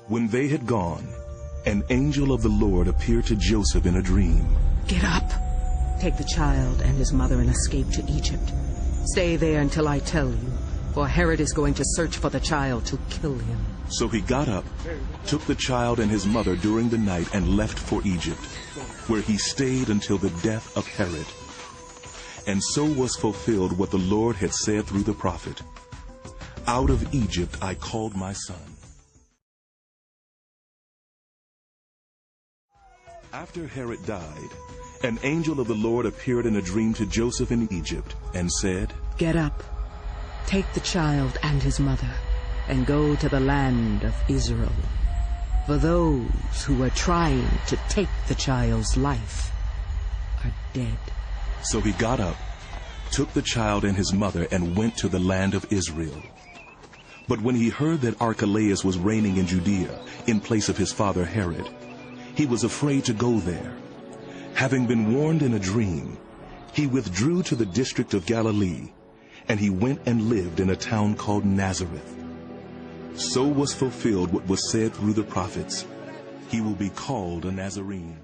When they had gone, an angel of the Lord appeared to Joseph in a dream. Get up. Take the child and his mother and escape to Egypt. Stay there until I tell you, for Herod is going to search for the child to kill him. So he got up, took the child and his mother during the night and left for Egypt, where he stayed until the death of Herod. And so was fulfilled what the Lord had said through the prophet. Out of Egypt I called my son. After Herod died, an angel of the Lord appeared in a dream to Joseph in Egypt and said, Get up, take the child and his mother, and go to the land of Israel. For those who are trying to take the child's life are dead. So he got up, took the child and his mother, and went to the land of Israel. But when he heard that Archelaus was reigning in Judea in place of his father Herod, he was afraid to go there. Having been warned in a dream, he withdrew to the district of Galilee, and he went and lived in a town called Nazareth. So was fulfilled what was said through the prophets. He will be called a Nazarene.